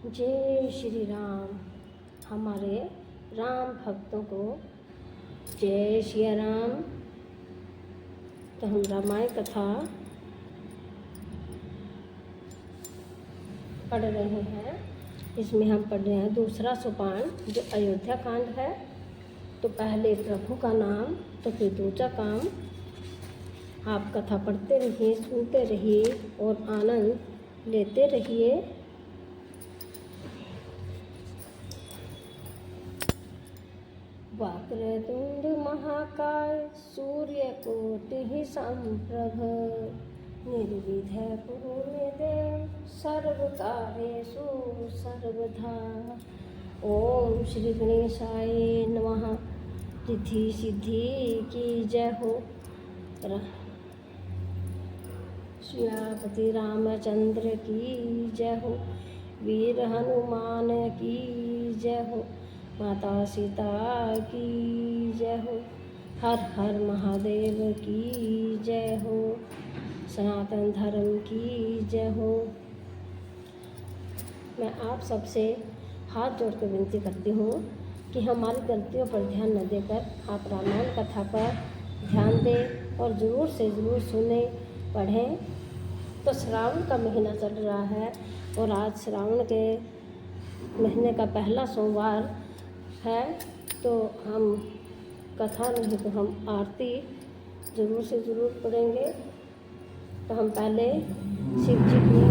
जय श्री राम। हमारे राम भक्तों को जय श्री राम। तो हम रामायण कथा पढ़ रहे हैं। इसमें हम पढ़ रहे हैं दूसरा सोपान जो अयोध्या कांड है। तो पहले प्रभु का नाम तो फिर दूजा काम। आप कथा पढ़ते रहिए, सुनते रहिए और आनंद लेते रहिए। वक्रतुंड महाकाय सूर्यकोटि समप्रभ निर्विघ्नं कुरु मे देव सर्वकार्येषु सर्वदा। ओम श्री गणेशाय नमः। रिद्धि सिद्धि की जय हो। श्रीपति रामचंद्र की जय हो। वीर हनुमान की जय हो। माता सीता की जय हो। हर हर महादेव की जय हो। सनातन धर्म की जय हो। मैं आप सबसे हाथ जोड़ कर विनती करती हूँ कि हमारी गलतियों पर ध्यान न देकर आप रामायण कथा पर ध्यान दें और ज़रूर से ज़रूर सुने, पढ़ें। तो श्रावण का महीना चल रहा है और आज श्रावण के महीने का पहला सोमवार है। तो हम कथा नहीं तो हम आरती ज़रूर से ज़रूर पढ़ेंगे। तो हम पहले शिव जी की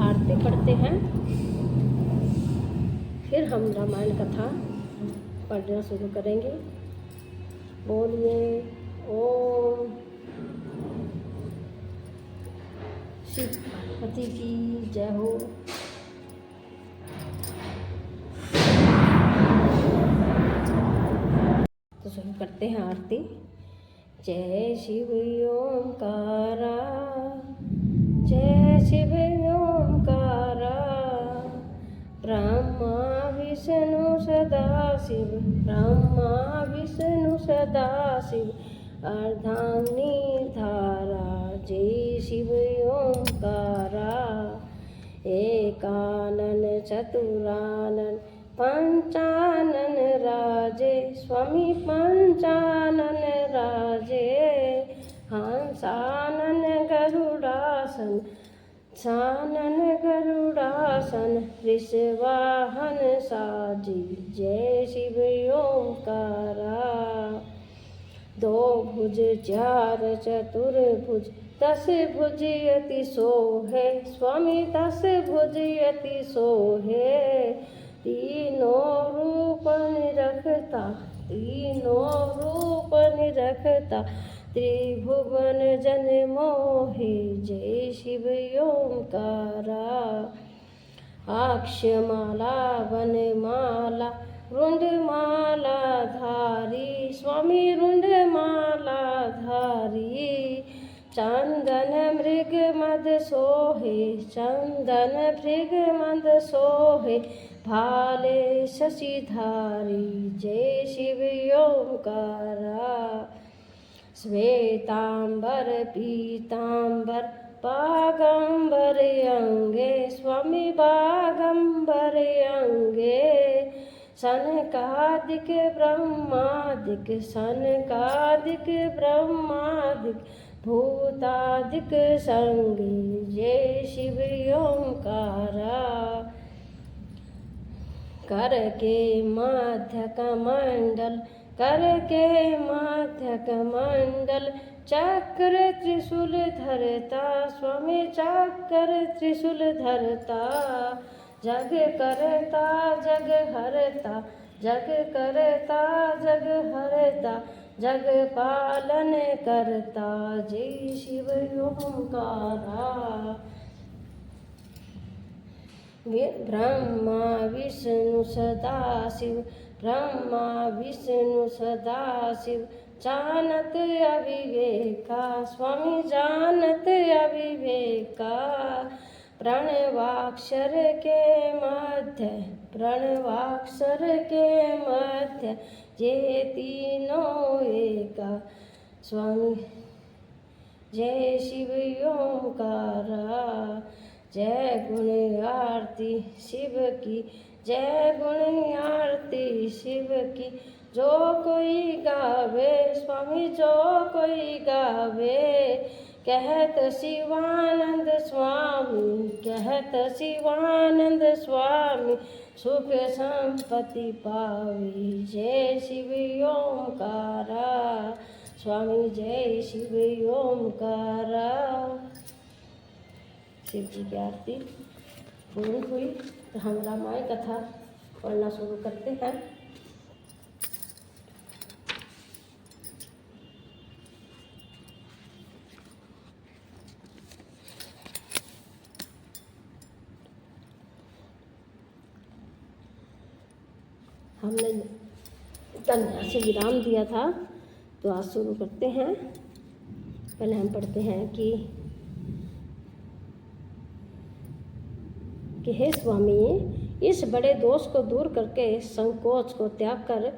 आरती पढ़ते हैं, फिर हम रामायण कथा पढ़ना शुरू करेंगे। बोलिए ओम शिवपति की जय हो। तो शुरू करते हैं आरती। जय शिव ओंकारा, जय शिव ओंकारा। ब्रह्मा विष्णु सदा शिव, ब्रह्मा विष्णु सदा शिव। अर्धांगिनी धारा, जय शिव ओंकारा। एकानन चतुरानन पंचानन राजे, स्वामी पंचानन राजे। हंसानन गरुड़ासन, सानन गरुड़ासन। ऋषवाहन साजी, जय शिव ओंकारा। दो भुज चार चतुर्भुज, दस भुज अति सोहे, स्वामी दस भुज अति सोहे। तीनों रूप निरखता, तीनों रूप निरखता। त्रिभुवन जन मोहे, जय शिव ओंकारा। अक्षमाला वनमाला रुंडमाला धारी, स्वामी रुंडमाला धारी। चंदन मृग मद सोहे, चंदन मृग मद सोहे। भाले शशिधारी, जय शिव ओंकारा। श्वेतांबर पीतांबर बागंबर अंगे, स्वामी बागंबर अंगे। सनकादिक ब्रह्मादिक, सनकादिक ब्रह्मादिक। भूतादिक संगी, जय शिव ओंकारा। कर के माध्य कमंडल, कर के माध्य कमंडल। चक्र त्रिशूल धरता, स्वामी चक्र त्रिशूल धरता। जग करता जग हरता, जग करता जग हरता। जग पालन करता, जय शिव ओंकारा। ब्रह्मा विष्णु सदा शिव, ब्रह्मा विष्णु सदा शिव। जानत अविवेका, स्वामी जानत अविवेका। प्रणवाक्षर के मध्य, प्रणवाक्षर के मध्य। ये तीनों एका, स्वामी जय शिव ओंकारा। जय गुण आरती शिव की, जय गुण आरती शिव की। जो कोई गावे स्वामी, जो कोई गावे, कहत शिवानंद स्वामी, कहत शिवानंद स्वामी, सुख संपत्ति पावी। जय शिव ओमकारा स्वामी, जय शिव ओमकारा। शिव जी की आरती पूर्ण हुई तो हम रामायण कथा पढ़ना शुरू करते हैं। हमने कन्या से विराम दिया था तो आज शुरू करते हैं। पहले हम पढ़ते हैं कि हे स्वामी, इस बड़े दोष को दूर करके संकोच को त्याग कर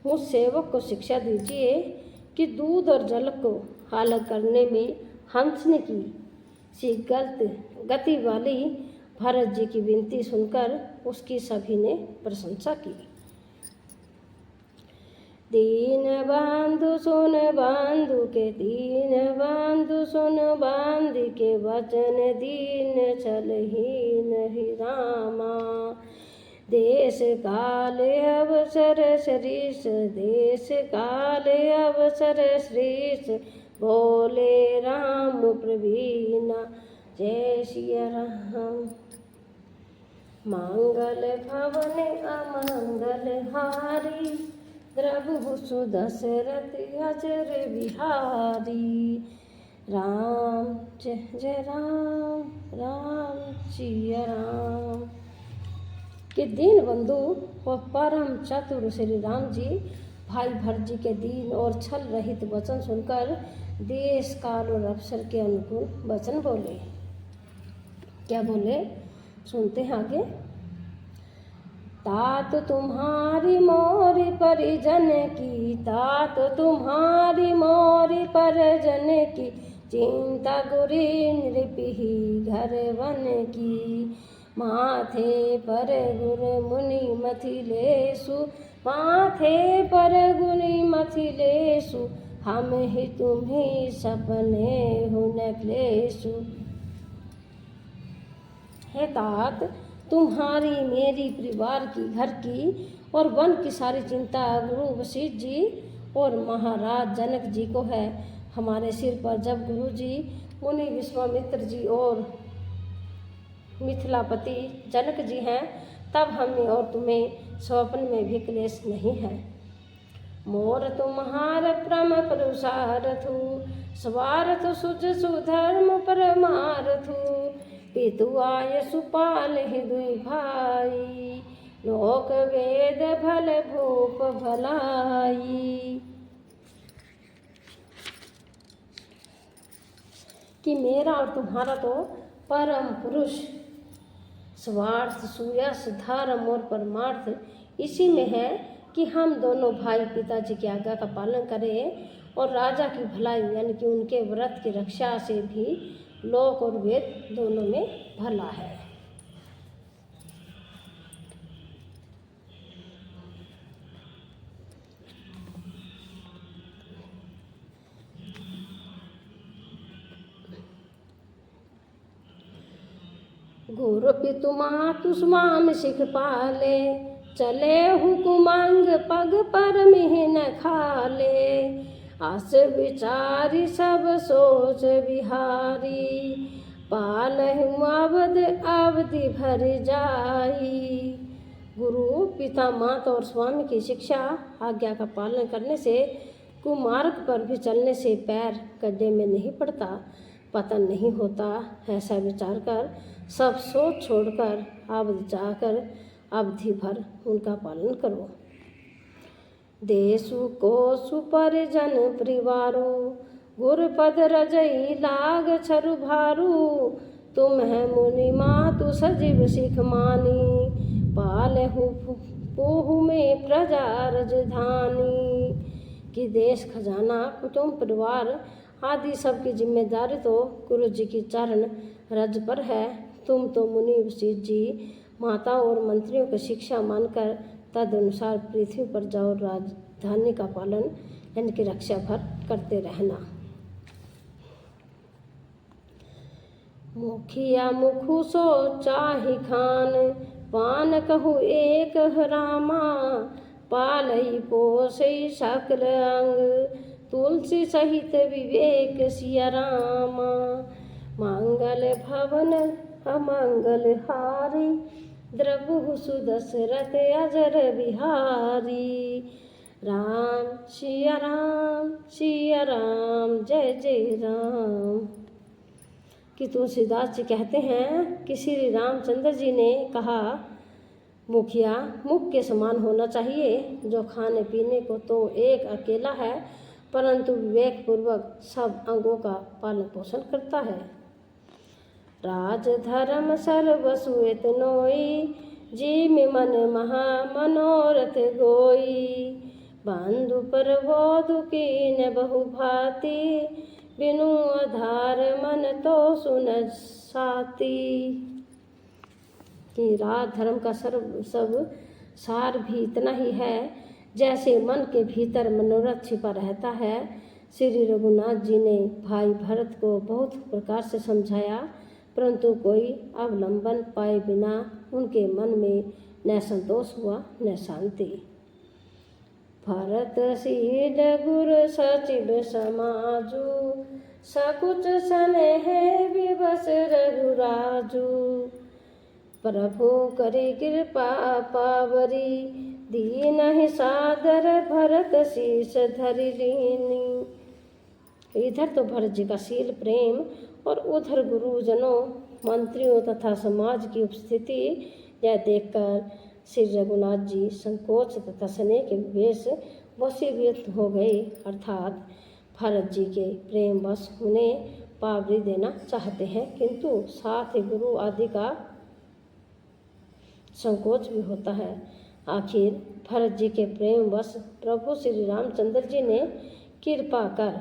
मुझ सेवक को शिक्षा दीजिए कि दूध और जल को अलग करने में हंसने की सी गलत गति वाली भरत जी की विनती सुनकर उसकी सभी ने प्रशंसा की। दीन बंधु सुन बंधु के, दीन बंधु सुन बंधु के, वचन दीन चलहीन ही रामा। देश काल अवसर श्रीष, देश काल अवसर श्रीष, बोले राम प्रवीणा। जय सिया राम। मंगल भवन अमंगल हारी, द्रवहु सुदशरथ अजर बिहारी। राम जय जय राम, राम सिया राम। कि दीन बंधु और परम चतुर श्री राम जी भाई भरत जी के दीन और छल रहित वचन सुनकर देश काल और अवसर के अनुकूल वचन बोले। क्या बोले सुनते हैं आगे। तात तुम्हारी मोरी परिजन की, तात तुम्हारी मोरी परिजन की, चिंता गुरी नृपहि घर वन की। माथे पर गुर मुनि मथिलेशु, माथे पर गुनि मथिलेशु, हम ही तुम्ही सपने हु न क्लेशु। हे तात, तुम्हारी मेरी परिवार की घर की और वन की सारी चिंता गुरु वशिष्ठ जी और महाराज जनक जी को है। हमारे सिर पर जब गुरु जी, मुनि विश्वामित्र जी और मिथिलापति जनक जी हैं, तब हमें और तुम्हें स्वप्न में भी क्लेश नहीं है। मोर तुम्हार प्रम पुरुषार्थु, स्वार्थ सुज सुधर्म परमार्थु। पितु आय सुपाल हृदय भाई, लोक वेद भल भूप भलाई। कि मेरा और तुम्हारा तो परम पुरुष स्वार्थ सुयश धर्म और परमार्थ इसी में है कि हम दोनों भाई पिताजी की आज्ञा का पालन करें और राजा की भलाई यानी कि उनके व्रत की रक्षा से भी लोक और वेद दोनों में भला है। गुरु पितु मातु स्वाम सिख पाले, चले हुकुमांग पग पर मिहिन खाले। आस विचारी सब सोच बिहारी, पालहु अवध अवधि भर जाई। गुरु पिता माता और स्वामी की शिक्षा आज्ञा का पालन करने से कुमार्ग पर भी चलने से पैर गड्ढे में नहीं पड़ता, पतन नहीं होता। ऐसा विचार कर सब सोच छोड़कर अवध जाकर अवधि भर उनका पालन करो। देशु कोसु परिजन परिवारो, गुरपद रजई लाग छरु भारू। तुम है मुनि मातु सजीव सिख मानी, पालहु पोहु में प्रजा रजधानी। कि देश खजाना कुटुंब परिवार आदि सबकी जिम्मेदारी तो गुरु जी की चरण रज पर है। तुम तो मुनि वशिष्ठ जी माताओं और मंत्रियों की शिक्षा मानकर तदनुसार पृथ्वी पर जाओ, राजधानी का पालन इनकी रक्षा भर करते रहना। मुखिया मुखु सो चाहि खान, पान कहु एक रामा, पालई पोसई सकल अंग, तुलसी सहित विवेक सिया रामा। मंगल भवन अमंगल हारी, द्रबहु सुदशरथ अजर बिहारी। राम सिया राम जय जय राम। कि तुलसीदास जी कहते हैं कि श्री रामचंद्र जी ने कहा, मुखिया मुख के समान होना चाहिए, जो खाने पीने को तो एक अकेला है परंतु विवेक पूर्वक सब अंगों का पालन पोषण करता है। राज धर्म सर्व सुएत नोई, जी में मन महा मनोरथ गोई। बंधु पर बोधु कीन बहु भांति, बिनु आधार मन तो सुन साती। कि राज धर्म का सब सार भी इतना ही है जैसे मन के भीतर मनोरथ छिपा रहता है। श्री रघुनाथ जी ने भाई भरत को बहुत प्रकार से समझाया, परंतु कोई अवलंबन पाए बिना उनके मन में न संतोष हुआ न शांति। भरत शील गुर सचिव समाजू, सकुच स्नेह विवश रघुराजू। प्रभु करे कृपा पावरी, दीनहि सादर भरत शीस धरि लीनी। इधर तो भरत जी का शील प्रेम और उधर गुरुजनों मंत्रियों तथा समाज की उपस्थिति यह देखकर श्री रघुनाथ जी संकोच तथा स्नेह के विवेश वशीभूत हो गए, अर्थात भरत जी के प्रेम वश उन्हें पावरी देना चाहते हैं, किंतु साथ ही गुरु आदि का संकोच भी होता है। आखिर भरत जी के प्रेम वश प्रभु श्री रामचंद्र जी ने कृपा कर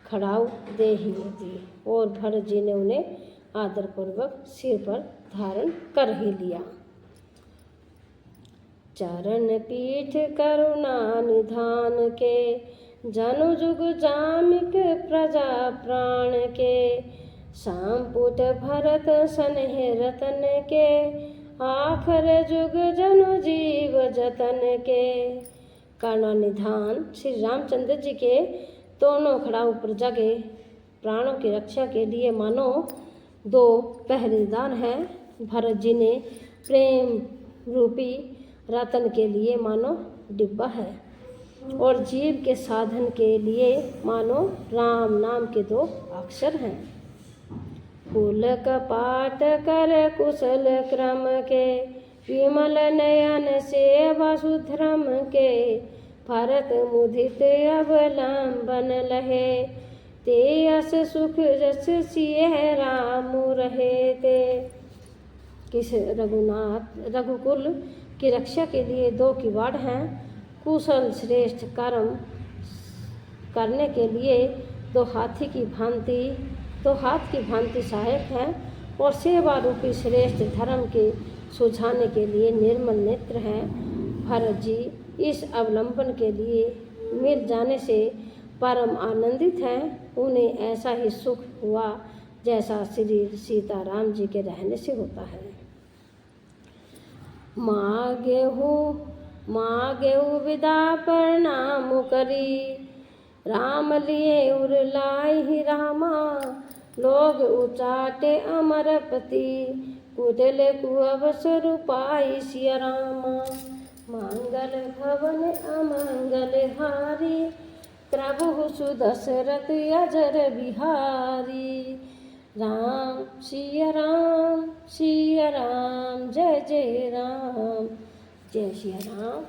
खड़ाऊ दे ही दी और भरत जी ने उन्हें आदरपूर्वक सिर पर धारण कर ही लिया। चरण पीठ करुणा निधान के, जनु जुग जामिक प्रजा प्राण के। संपुट भरत स्नेह रतन के, आखर जुग जनु जीव जतन के। करुणा निधान श्री रामचंद्र जी के दोनों खड़ाऊ प्रजा के प्राणों की रक्षा के लिए मानो दो पहरेदार हैं। भरत जी ने प्रेम रूपी रतन के लिए मानो डिब्बा है और जीव के साधन के लिए मानो राम नाम के दो अक्षर हैं। कुल कपाट कर कुशल क्रम के, विमल नयन सेवा सुधर्म के। भरत मुदित अवलंबन लहे, ते अस सुख जस सिय राम रहे ते। किस रघुकुल की रक्षा के लिए दो किवाड़ हैं। कुशल श्रेष्ठ कर्म करने के लिए दो हाथ की भांति सहायक हैं और सेवा रूपी श्रेष्ठ धर्म के सुझाने के लिए निर्मल नेत्र हैं। भरत जी इस अवलंबन के लिए मिल जाने से परम आनंदित हैं। उन्हें ऐसा ही सुख हुआ जैसा श्री सीताराम जी के रहने से होता है। मागेहु विदा प्रणाम करी, राम लिए उर लाहि रामा। लोग उचाटे अमरपति, कुटिल कुअवसर पाई सिया रामा। मंगल भवन अमंगल हारी, प्रभु सुदशरथ अजर बिहारी। राम सिया राम जय जय राम। जय सिया राम।